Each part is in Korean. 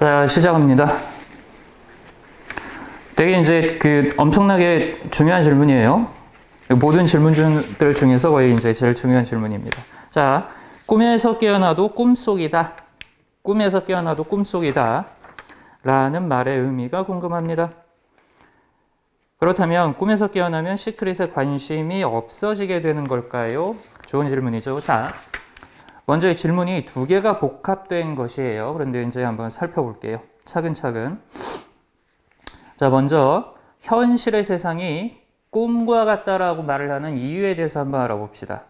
자, 시작합니다. 되게 이제 엄청나게 중요한 질문이에요. 모든 질문들 중에서 거의 이제 제일 중요한 질문입니다. 자, 꿈에서 깨어나도 꿈속이다. 꿈에서 깨어나도 꿈속이다. 라는 말의 의미가 궁금합니다. 그렇다면 꿈에서 깨어나면 시크릿에 관심이 없어지게 되는 걸까요? 좋은 질문이죠. 자, 먼저 이 질문이 두 개가 복합된 것이에요. 그런데 이제 한번 살펴볼게요. 차근차근. 자, 먼저 현실의 세상이 꿈과 같다라고 말을 하는 이유에 대해서 한번 알아봅시다.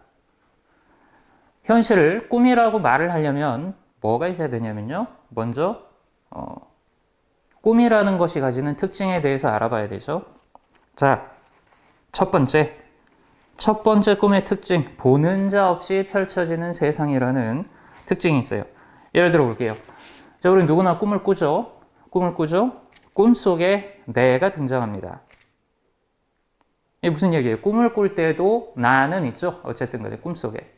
현실을 꿈이라고 말을 하려면 뭐가 있어야 되냐면요. 먼저 꿈이라는 것이 가지는 특징에 대해서 알아봐야 되죠. 자, 첫 번째 꿈의 특징, 보는 자 없이 펼쳐지는 세상이라는 특징이 있어요. 예를 들어 볼게요. 자, 우리 누구나 꿈을 꾸죠. 꿈속에 내가 등장합니다. 이게 무슨 얘기예요? 꿈을 꿀 때도 나는 있죠. 어쨌든 간에 꿈속에.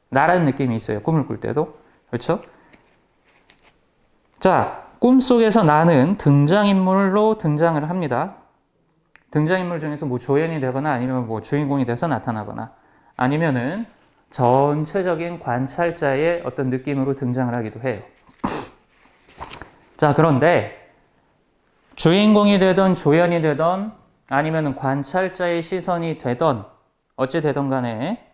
나라는 느낌이 있어요. 꿈을 꿀 때도. 그렇죠? 자, 꿈속에서 나는 등장인물로 등장을 합니다. 등장인물 중에서 뭐 조연이 되거나 아니면 뭐 주인공이 돼서 나타나거나 아니면은 전체적인 관찰자의 어떤 느낌으로 등장을 하기도 해요. 자, 그런데 주인공이 되던 조연이 되던 아니면 관찰자의 시선이 되던 어찌 되던 간에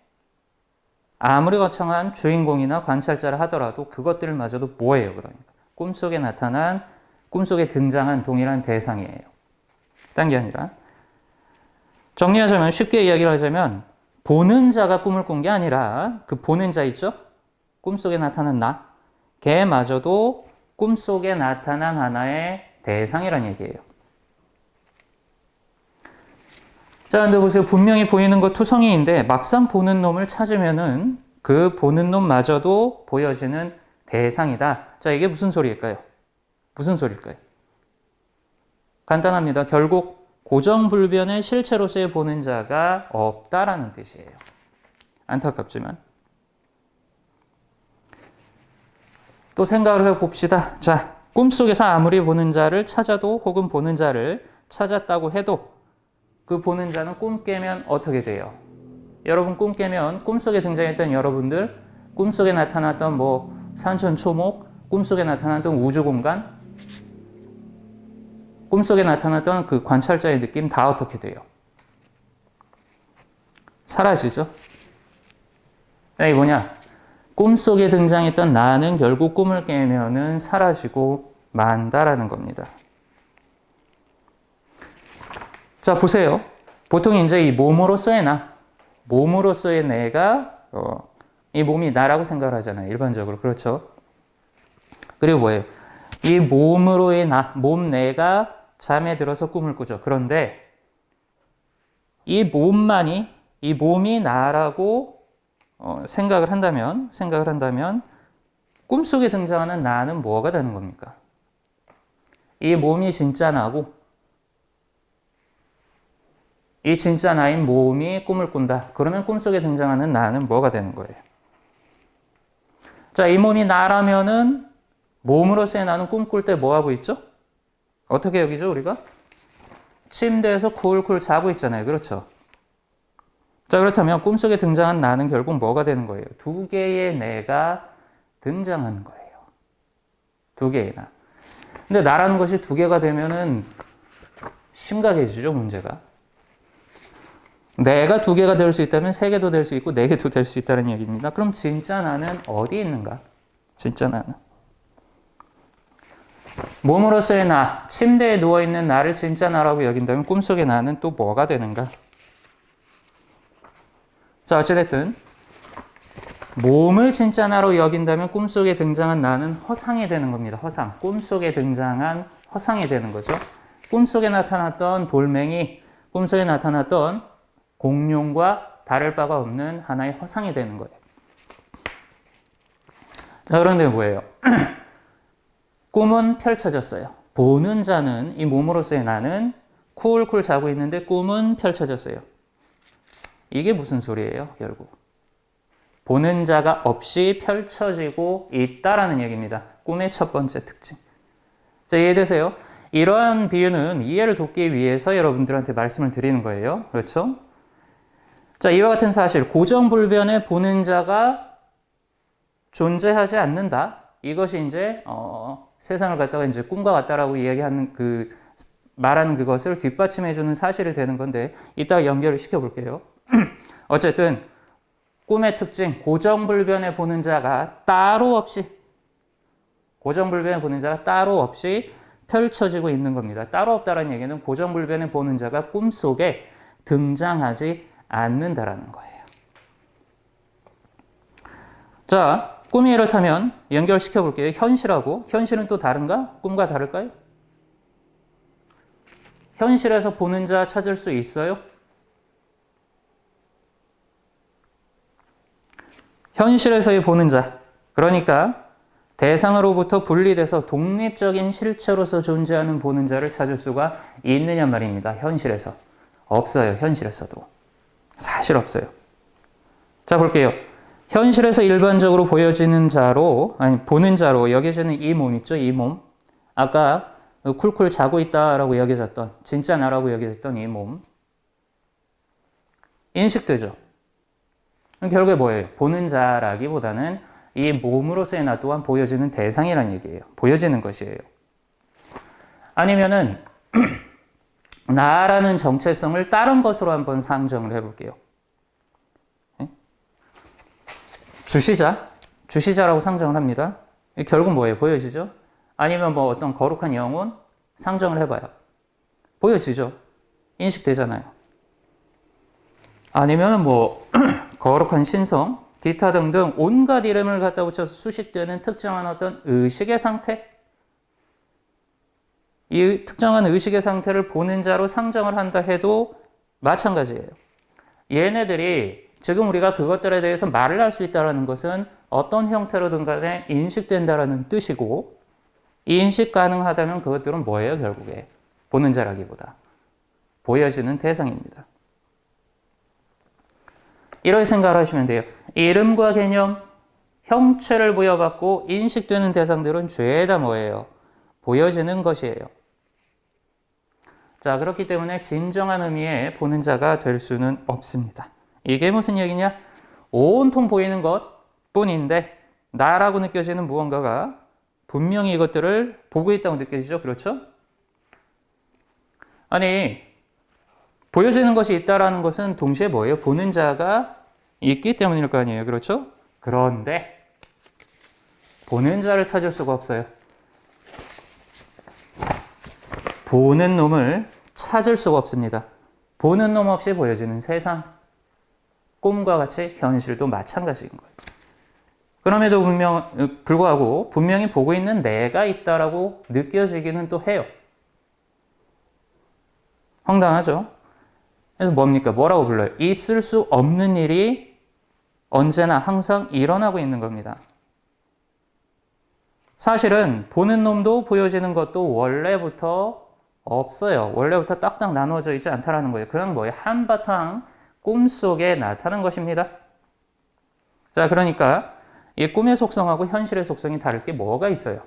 아무리 거창한 주인공이나 관찰자를 하더라도 그것들마저도 뭐예요? 그러니까 꿈속에 등장한 동일한 대상이에요. 딴 게 아니라 정리하자면, 쉽게 이야기를 하자면 보는 자가 꿈을 꾼 게 아니라 그 보는 자 있죠? 꿈속에 나타난 나, 걔마저도 꿈속에 나타난 하나의 대상이란 얘기예요. 자, 근데 보세요. 분명히 보이는 거 투성이인데 막상 보는 놈을 찾으면은 그 보는 놈마저도 보여지는 대상이다. 자, 이게 무슨 소리일까요? 간단합니다. 결국 고정불변의 실체로서의 보는 자가 없다라는 뜻이에요. 안타깝지만. 또 생각을 해봅시다. 자, 꿈속에서 아무리 보는 자를 찾아도 혹은 보는 자를 찾았다고 해도 그 보는 자는 꿈 깨면 어떻게 돼요? 여러분 꿈 깨면 꿈속에 등장했던 여러분들, 꿈속에 나타났던 뭐 산천초목, 꿈속에 나타났던 우주공간, 꿈속에 나타났던 그 관찰자의 느낌 다 어떻게 돼요? 사라지죠? 이게 뭐냐? 꿈속에 등장했던 나는 결국 꿈을 깨면은 사라지고 만다라는 겁니다. 자, 보세요. 보통 이제 이 몸으로서의 내가 이 몸이 나라고 생각을 하잖아요. 일반적으로. 그렇죠? 그리고 뭐예요? 이 몸으로의 몸 내가 잠에 들어서 꿈을 꾸죠. 그런데 이 몸이 나라고 생각을 한다면 꿈속에 등장하는 나는 뭐가 되는 겁니까? 이 몸이 진짜 나고 이 진짜 나인 몸이 꿈을 꾼다. 그러면 꿈속에 등장하는 나는 뭐가 되는 거예요? 자, 이 몸이 나라면은 몸으로서의 나는 꿈꿀 때 뭐 하고 있죠? 어떻게 여기죠, 우리가? 침대에서 쿨쿨 자고 있잖아요. 그렇죠? 자, 그렇다면 꿈속에 등장한 나는 결국 뭐가 되는 거예요? 두 개의 내가 등장하는 거예요. 두 개의 나. 근데 나라는 것이 두 개가 되면은 심각해지죠, 문제가. 내가 두 개가 될 수 있다면 세 개도 될 수 있고 네 개도 될 수 있다는 얘기입니다. 그럼 진짜 나는 어디 있는가? 진짜 나는. 몸으로서의 나, 침대에 누워있는 나를 진짜 나라고 여긴다면 꿈속의 나는 또 뭐가 되는가? 자, 어찌됐든 몸을 진짜 나로 여긴다면 꿈속에 등장한 나는 허상이 되는 겁니다. 허상. 꿈속에 등장한 허상이 되는 거죠. 꿈속에 나타났던 돌멩이, 꿈속에 나타났던 공룡과 다를 바가 없는 하나의 허상이 되는 거예요. 자, 그런데 뭐예요? 꿈은 펼쳐졌어요. 보는 자는, 이 몸으로서의 나는 쿨쿨 자고 있는데 꿈은 펼쳐졌어요. 이게 무슨 소리예요, 결국? 보는 자가 없이 펼쳐지고 있다라는 얘기입니다. 꿈의 첫 번째 특징. 자, 이해되세요? 이러한 비유는 이해를 돕기 위해서 여러분들한테 말씀을 드리는 거예요. 그렇죠? 자, 이와 같은 사실, 고정불변의 보는 자가 존재하지 않는다. 이것이 이제, 세상을 갖다가 이제 꿈과 같다라고 이야기하는 말하는 그것을 뒷받침해주는 사실이 되는 건데, 이따 연결을 시켜볼게요. 어쨌든, 꿈의 특징, 고정불변의 보는 자가 따로 없이 펼쳐지고 있는 겁니다. 따로 없다는 얘기는 고정불변의 보는 자가 꿈속에 등장하지 않는다라는 거예요. 자, 꿈이 이렇다면 연결시켜 볼게요. 현실하고, 현실은 또 다른가? 꿈과 다를까요? 현실에서 보는 자 찾을 수 있어요? 현실에서의 보는 자, 그러니까 대상으로부터 분리돼서 독립적인 실체로서 존재하는 보는 자를 찾을 수가 있느냐 말입니다. 현실에서. 없어요. 현실에서도. 사실 없어요. 자, 볼게요. 현실에서 일반적으로 보여지는 자로, 아니, 보는 자로 여겨지는 이 몸 있죠? 이 몸. 아까 쿨쿨 자고 있다라고 여겨졌던, 진짜 나라고 여겨졌던 이 몸. 인식되죠? 결국에 뭐예요? 보는 자라기보다는 이 몸으로서의 나 또한 보여지는 대상이라는 얘기예요. 보여지는 것이에요. 아니면은 나라는 정체성을 다른 것으로 한번 상정을 해볼게요. 주시자라고 상정을 합니다. 결국 뭐예요? 보여지죠? 아니면 뭐 어떤 거룩한 영혼 상정을 해봐요. 보여지죠? 인식되잖아요. 아니면 뭐 거룩한 신성, 기타 등등 온갖 이름을 갖다 붙여서 수식되는 특정한 어떤 의식의 상태, 이 특정한 의식의 상태를 보는 자로 상정을 한다 해도 마찬가지예요. 얘네들이 지금 우리가 그것들에 대해서 말을 할 수 있다는 것은 어떤 형태로든 간에 인식된다는 뜻이고, 인식 가능하다면 그것들은 뭐예요? 결국에 보는 자라기보다 보여지는 대상입니다. 이렇게 생각을 하시면 돼요. 이름과 개념, 형체를 부여받고 인식되는 대상들은 죄다 뭐예요? 보여지는 것이에요. 자, 그렇기 때문에 진정한 의미의 보는 자가 될 수는 없습니다. 이게 무슨 얘기냐? 온통 보이는 것 뿐인데 나라고 느껴지는 무언가가 분명히 이것들을 보고 있다고 느껴지죠? 그렇죠? 아니, 보여지는 것이 있다라는 것은 동시에 뭐예요? 보는 자가 있기 때문일 거 아니에요. 그렇죠? 그런데 보는 자를 찾을 수가 없어요. 보는 놈을 찾을 수가 없습니다. 보는 놈 없이 보여지는 세상, 꿈과 같이 현실도 마찬가지인 거예요. 그럼에도 불구하고 분명히 보고 있는 내가 있다라고 느껴지기는 또 해요. 황당하죠? 그래서 뭡니까? 뭐라고 불러요? 있을 수 없는 일이 언제나 항상 일어나고 있는 겁니다. 사실은 보는 놈도 보여지는 것도 원래부터 없어요. 원래부터 딱딱 나누어져 있지 않다라는 거예요. 그냥 뭐예요? 한바탕 꿈속에 나타난 것입니다. 자, 그러니까 이 꿈의 속성하고 현실의 속성이 다를 게 뭐가 있어요?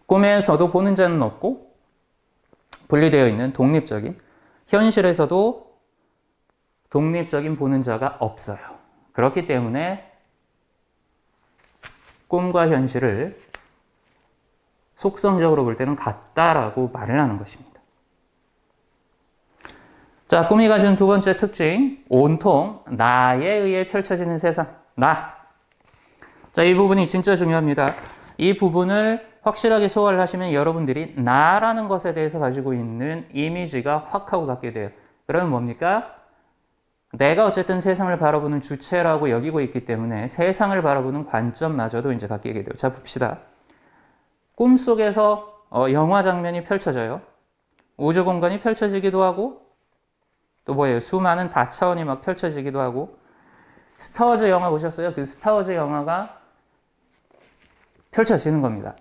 꿈에서도 보는 자는 없고 분리되어 있는 독립적인, 현실에서도 독립적인 보는 자가 없어요. 그렇기 때문에 꿈과 현실을 속성적으로 볼 때는 같다라고 말을 하는 것입니다. 자, 꿈이 가진 두 번째 특징, 온통 나에 의해 펼쳐지는 세상, 나. 자, 이 부분이 진짜 중요합니다. 이 부분을 확실하게 소화를 하시면 여러분들이 나라는 것에 대해서 가지고 있는 이미지가 확 하고 갖게 돼요. 그러면 뭡니까? 내가 어쨌든 세상을 바라보는 주체라고 여기고 있기 때문에 세상을 바라보는 관점마저도 이제 바뀌게 돼요. 자, 봅시다. 꿈속에서 영화 장면이 펼쳐져요. 우주 공간이 펼쳐지기도 하고, 또 뭐예요? 수많은 다차원이 막 펼쳐지기도 하고, 스타워즈 영화 보셨어요? 그 스타워즈 영화가 펼쳐지는 겁니다.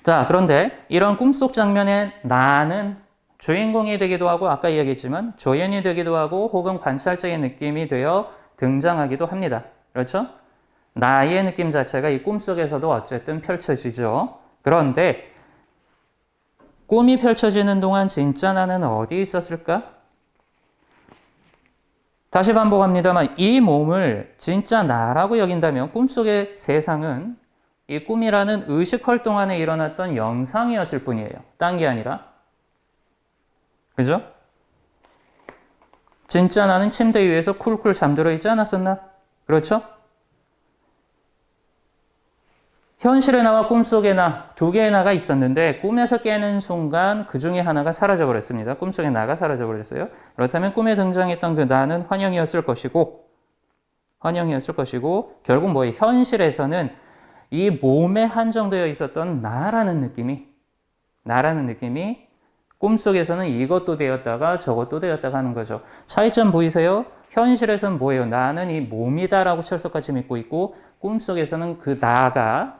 자, 그런데 이런 꿈속 장면에 나는 주인공이 되기도 하고, 아까 이야기했지만 조연이 되기도 하고, 혹은 관찰자의 느낌이 되어 등장하기도 합니다. 그렇죠? 나의 느낌 자체가 이 꿈속에서도 어쨌든 펼쳐지죠. 그런데 꿈이 펼쳐지는 동안 진짜 나는 어디 있었을까? 다시 반복합니다만 이 몸을 진짜 나라고 여긴다면 꿈속의 세상은 이 꿈이라는 의식 활동 안에 일어났던 영상이었을 뿐이에요. 딴 게 아니라. 그죠? 진짜 나는 침대 위에서 쿨쿨 잠들어 있지 않았었나? 그렇죠? 현실의 나와 꿈속의 나, 두 개의 나가 있었는데 꿈에서 깨는 순간 그 중에 하나가 사라져버렸습니다. 꿈속의 나가 사라져버렸어요. 그렇다면 꿈에 등장했던 그 나는 환영이었을 것이고 결국 뭐예요? 현실에서는 이 몸에 한정되어 있었던 나라는 느낌이 꿈속에서는 이것도 되었다가 저것도 되었다가 하는 거죠. 차이점 보이세요? 현실에서는 뭐예요? 나는 이 몸이다라고 철석같이 믿고 있고 꿈속에서는 그 나가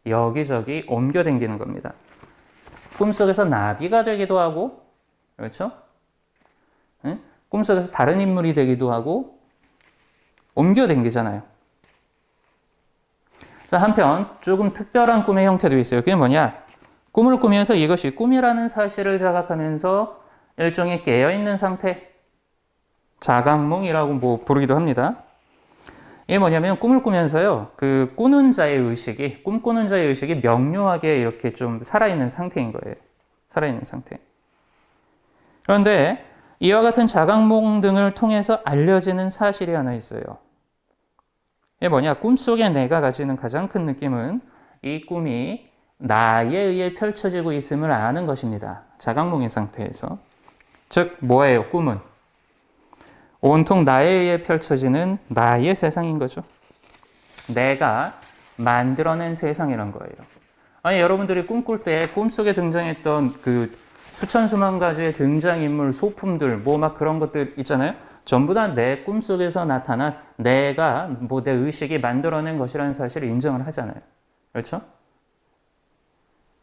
여기저기 옮겨 다니는 겁니다. 꿈속에서 나비가 되기도 하고, 그렇죠? 응? 꿈속에서 다른 인물이 되기도 하고, 옮겨 다니잖아요. 자, 한편 조금 특별한 꿈의 형태도 있어요. 그게 뭐냐? 꿈을 꾸면서 이것이 꿈이라는 사실을 자각하면서 일종의 깨어있는 상태, 자각몽이라고 뭐 부르기도 합니다. 이게 뭐냐면 꿈을 꾸면서요, 그 꾸는 자의 의식이, 꿈꾸는 자의 의식이 명료하게 이렇게 좀 살아있는 상태인 거예요. 살아있는 상태. 그런데 이와 같은 자각몽 등을 통해서 알려지는 사실이 하나 있어요. 이게 뭐냐? 꿈속의 내가 가지는 가장 큰 느낌은 이 꿈이 나에 의해 펼쳐지고 있음을 아는 것입니다. 자각몽의 상태에서. 즉, 뭐예요? 꿈은? 온통 나에 의해 펼쳐지는 나의 세상인 거죠. 내가 만들어낸 세상이란 거예요. 아니, 여러분들이 꿈꿀 때 꿈속에 등장했던 그 수천 수만 가지의 등장인물, 소품들, 뭐 막 그런 것들 있잖아요. 전부 다 내 꿈속에서 나타난 내가 뭐 내 의식이 만들어낸 것이라는 사실을 인정을 하잖아요. 그렇죠?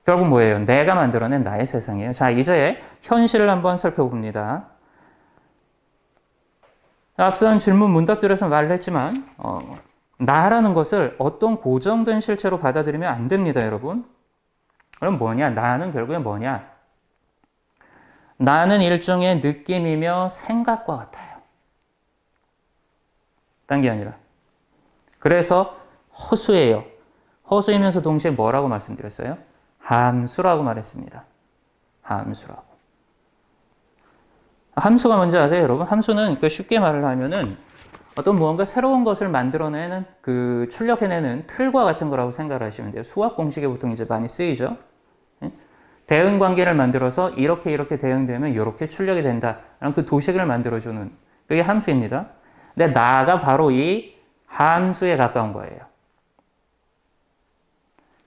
결국 뭐예요? 내가 만들어낸 나의 세상이에요. 자, 이제 현실을 한번 살펴봅니다. 앞선 질문 문답들에서 말을 했지만 나라는 것을 어떤 고정된 실체로 받아들이면 안 됩니다, 여러분. 그럼 뭐냐? 나는 결국에 뭐냐? 나는 일종의 느낌이며 생각과 같아요. 딴 게 아니라. 그래서 허수예요. 허수이면서 동시에 뭐라고 말씀드렸어요? 함수라고 말했습니다. 함수라고. 함수가 뭔지 아세요, 여러분? 함수는 쉽게 말을 하면은 어떤 무언가 새로운 것을 만들어내는 그 출력해내는 틀과 같은 거라고 생각을 하시면 돼요. 수학 공식에 보통 이제 많이 쓰이죠. 대응 관계를 만들어서 이렇게 대응되면 이렇게 출력이 된다라는 그 도식을 만들어주는 그게 함수입니다. 근데 나가 바로 이 함수에 가까운 거예요.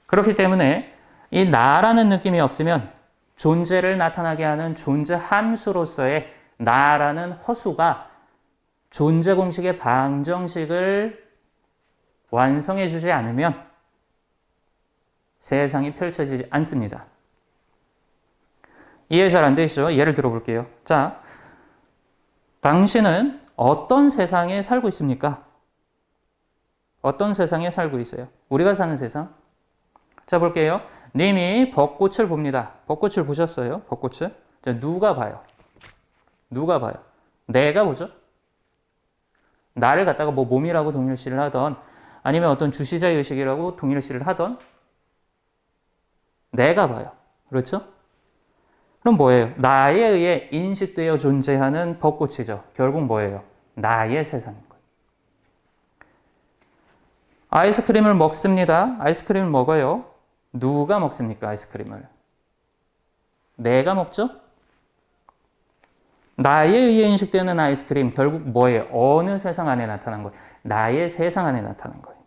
그렇기 때문에 이 나라는 느낌이 없으면 존재를 나타나게 하는 존재 함수로서의 나라는 허수가 존재 공식의 방정식을 완성해 주지 않으면 세상이 펼쳐지지 않습니다. 이해 잘 안 되시죠? 예를 들어 볼게요. 자, 당신은 어떤 세상에 살고 있습니까? 어떤 세상에 살고 있어요? 우리가 사는 세상? 자, 볼게요. 님이 벚꽃을 봅니다. 벚꽃을 보셨어요? 벚꽃을? 자, 누가 봐요? 누가 봐요? 내가 보죠? 나를 갖다가 뭐 몸이라고 동일시를 하던 아니면 어떤 주시자의 의식이라고 동일시를 하던 내가 봐요. 그렇죠? 그럼 뭐예요? 나에 의해 인식되어 존재하는 벚꽃이죠. 결국 뭐예요? 나의 세상인 거예요. 아이스크림을 먹습니다. 아이스크림을 먹어요. 누가 먹습니까? 아이스크림을. 내가 먹죠? 나에 의해 인식되는 아이스크림 결국 뭐예요? 어느 세상 안에 나타난 거예요? 나의 세상 안에 나타난 거예요.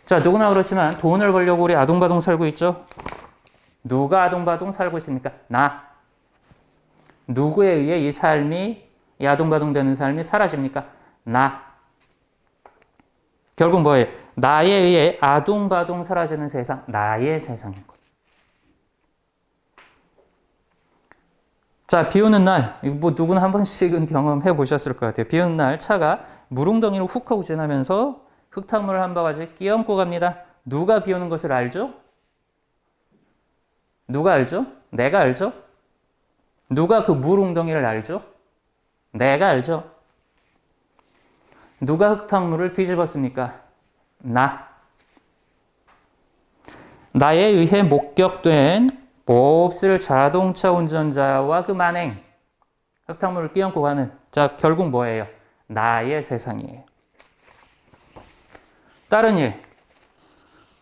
자, 누구나 그렇지만 돈을 벌려고 우리 아둥바둥 살고 있죠? 누가 아둥바둥 살고 있습니까? 나. 누구에 의해 이 삶이, 이 아둥바둥 되는 삶이 사라집니까? 나. 결국 뭐예요? 나에 의해 아둥바둥 사라지는 세상, 나의 세상인 거예요. 자, 비 오는 날, 뭐 누구나 한 번씩은 경험해 보셨을 것 같아요. 비 오는 날 차가 물웅덩이를 훅 하고 지나면서 흙탕물을 한 바가지 끼얹고 갑니다. 누가 비 오는 것을 알죠? 누가 알죠? 내가 알죠? 누가 그 물 웅덩이를 알죠? 내가 알죠? 누가 흙탕물을 뒤집었습니까? 나. 나에 의해 목격된 몹쓸 자동차 운전자와 그 만행. 흙탕물을 끼얹고 가는. 자, 결국 뭐예요? 나의 세상이에요. 다른 일.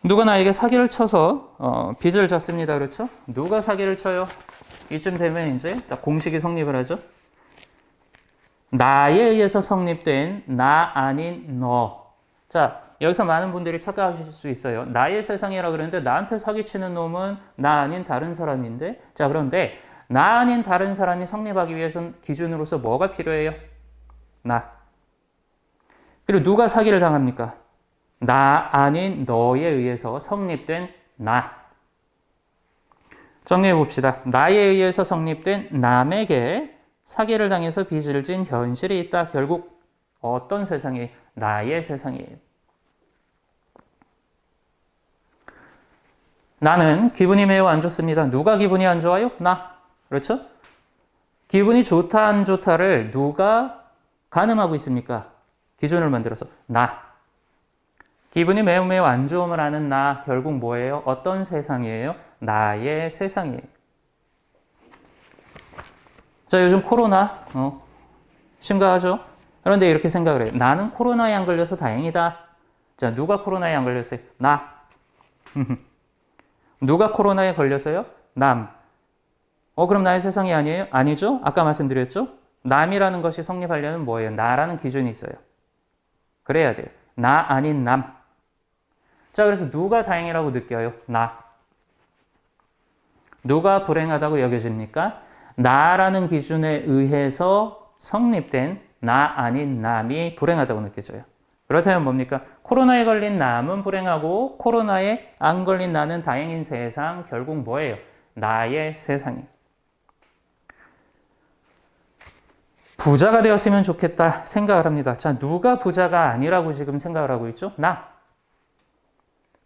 누가 나에게 사기를 쳐서 빚을 졌습니다. 그렇죠? 누가 사기를 쳐요? 이쯤 되면 이제 딱 공식이 성립을 하죠. 나에 의해서 성립된 나 아닌 너. 자, 여기서 많은 분들이 착각하실 수 있어요. 나의 세상이라 그러는데 나한테 사기치는 놈은 나 아닌 다른 사람인데. 자, 그런데 나 아닌 다른 사람이 성립하기 위해서는 기준으로서 뭐가 필요해요? 나. 그리고 누가 사기를 당합니까? 나 아닌 너에 의해서 성립된 나. 정리해 봅시다. 나에 의해서 성립된 남에게 사기를 당해서 빚을 진 현실이 있다. 결국 어떤 세상이? 나의 세상이에요. 나는 기분이 매우 안 좋습니다. 누가 기분이 안 좋아요? 나. 그렇죠? 기분이 좋다 안 좋다를 누가 가늠하고 있습니까? 기준을 만들어서 나. 기분이 매우 안 좋음을 아는 나. 결국 뭐예요? 어떤 세상이에요? 나의 세상이에요. 자, 요즘 코로나 심각하죠? 그런데 이렇게 생각을 해요. 나는 코로나에 안 걸려서 다행이다. 자, 누가 코로나에 안 걸렸어요? 나. 누가 코로나에 걸렸어요? 남. 그럼 나의 세상이 아니에요? 아니죠? 아까 말씀드렸죠? 남이라는 것이 성립하려면 뭐예요? 나라는 기준이 있어요. 그래야 돼요. 나 아닌 남. 자, 그래서 누가 다행이라고 느껴요? 나. 누가 불행하다고 여겨집니까? 나라는 기준에 의해서 성립된 나 아닌 남이 불행하다고 느껴져요. 그렇다면 뭡니까? 코로나에 걸린 남은 불행하고 코로나에 안 걸린 나는 다행인 세상. 결국 뭐예요? 나의 세상이에요. 부자가 되었으면 좋겠다 생각을 합니다. 자, 누가 부자가 아니라고 지금 생각을 하고 있죠? 나.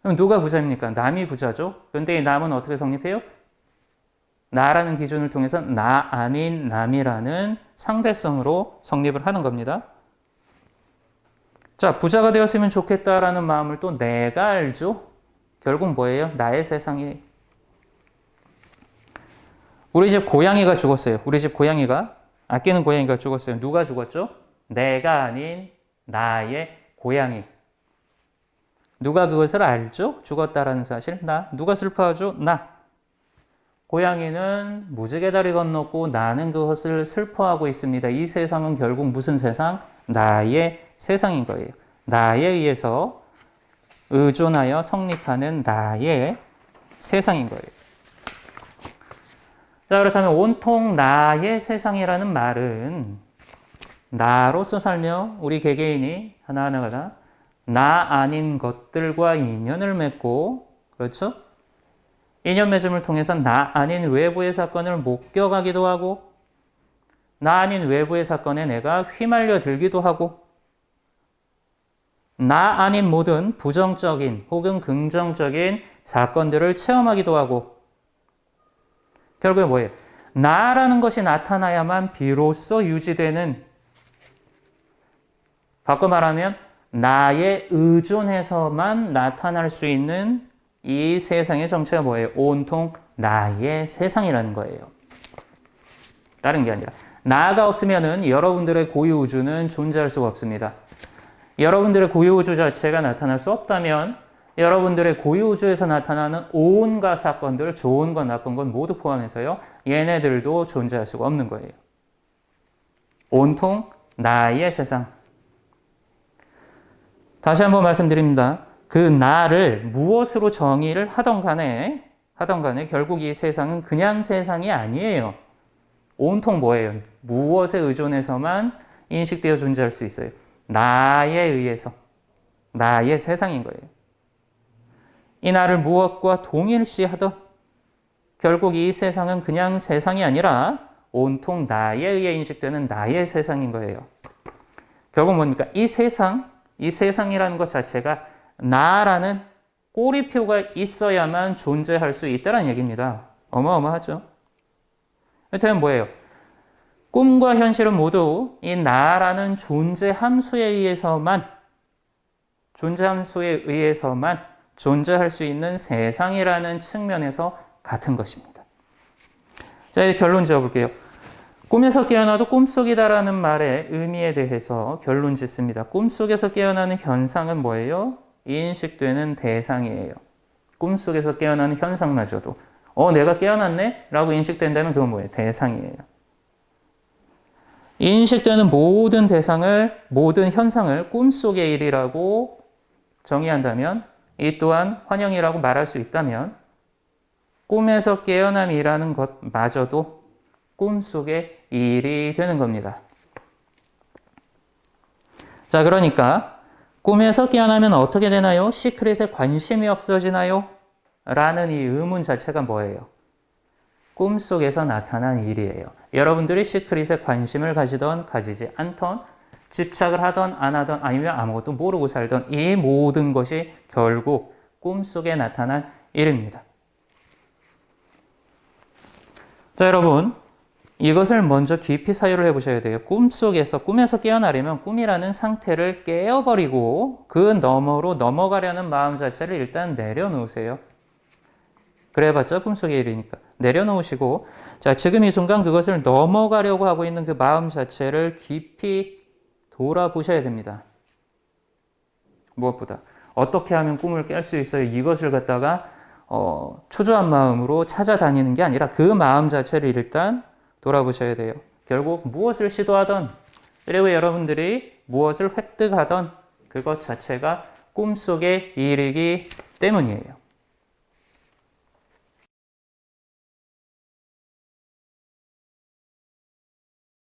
그럼 누가 부자입니까? 남이 부자죠. 그런데 이 남은 어떻게 성립해요? 나라는 기준을 통해서 나 아닌 남이라는 상대성으로 성립을 하는 겁니다. 자, 부자가 되었으면 좋겠다라는 마음을 또 내가 알죠? 결국 뭐예요? 나의 세상이. 우리 집 고양이가 죽었어요. 우리 집 고양이가, 아끼는 고양이가 죽었어요. 누가 죽었죠? 내가 아닌 나의 고양이. 누가 그것을 알죠? 죽었다라는 사실. 나. 누가 슬퍼하죠? 나. 고양이는 무지개 다리 건넜고 나는 그것을 슬퍼하고 있습니다. 이 세상은 결국 무슨 세상? 나의 세상인 거예요. 나에 의해서 의존하여 성립하는 나의 세상인 거예요. 자, 그렇다면 온통 나의 세상이라는 말은 나로서 살며 우리 개개인이 하나하나가 다 나 아닌 것들과 인연을 맺고, 그렇죠? 인연 맺음을 통해서 나 아닌 외부의 사건을 목격하기도 하고, 나 아닌 외부의 사건에 내가 휘말려 들기도 하고, 나 아닌 모든 부정적인 혹은 긍정적인 사건들을 체험하기도 하고, 결국에 뭐예요? 나라는 것이 나타나야만 비로소 유지되는, 바꿔 말하면 나에 의존해서만 나타날 수 있는 이 세상의 정체가 뭐예요? 온통 나의 세상이라는 거예요. 다른 게 아니라. 나가 없으면은 여러분들의 고유 우주는 존재할 수가 없습니다. 여러분들의 고유 우주 자체가 나타날 수 없다면 여러분들의 고유 우주에서 나타나는 온갖 사건들, 좋은 건 나쁜 건 모두 포함해서요. 얘네들도 존재할 수가 없는 거예요. 온통 나의 세상. 다시 한번 말씀드립니다. 그 나를 무엇으로 정의를 하던 간에 결국 이 세상은 그냥 세상이 아니에요. 온통 뭐예요? 무엇에 의존해서만 인식되어 존재할 수 있어요? 나에 의해서. 나의 세상인 거예요. 이 나를 무엇과 동일시하던 결국 이 세상은 그냥 세상이 아니라 온통 나에 의해 인식되는 나의 세상인 거예요. 결국 뭡니까? 이 세상, 이 세상이라는 것 자체가 나라는 꼬리표가 있어야만 존재할 수 있다는 얘기입니다. 어마어마하죠. 그렇다면 뭐예요? 꿈과 현실은 모두 이 나라는 존재 함수에 의해서만 존재할 수 있는 세상이라는 측면에서 같은 것입니다. 자, 이제 결론 지어볼게요. 꿈에서 깨어나도 꿈속이다라는 말의 의미에 대해서 결론 짓습니다. 꿈속에서 깨어나는 현상은 뭐예요? 인식되는 대상이에요. 꿈속에서 깨어나는 현상마저도 내가 깨어났네? 라고 인식된다면 그건 뭐예요? 대상이에요. 인식되는 모든 현상을 꿈속의 일이라고 정의한다면 이 또한 환영이라고 말할 수 있다면 꿈에서 깨어남이라는 것마저도 꿈속의 일이 되는 겁니다. 자, 그러니까 꿈에서 깨어나면 어떻게 되나요? 시크릿에 관심이 없어지나요? 라는 이 의문 자체가 뭐예요? 꿈속에서 나타난 일이에요. 여러분들이 시크릿에 관심을 가지던 가지지 않던 집착을 하던 안 하던 아니면 아무것도 모르고 살던 이 모든 것이 결국 꿈속에 나타난 일입니다. 자, 여러분 이것을 먼저 깊이 사유를 해보셔야 돼요. 꿈에서 깨어나려면 꿈이라는 상태를 깨어버리고 그 너머로 넘어가려는 마음 자체를 일단 내려놓으세요. 그래봤자 꿈속의 일이니까. 내려놓으시고 자, 지금 이 순간 그것을 넘어가려고 하고 있는 그 마음 자체를 깊이 돌아보셔야 됩니다. 무엇보다 어떻게 하면 꿈을 깰 수 있어요? 이것을 갖다가 초조한 마음으로 찾아다니는 게 아니라 그 마음 자체를 일단 돌아보셔야 돼요. 결국 무엇을 시도하던 그리고 여러분들이 무엇을 획득하던 그것 자체가 꿈속의 일이기 때문이에요.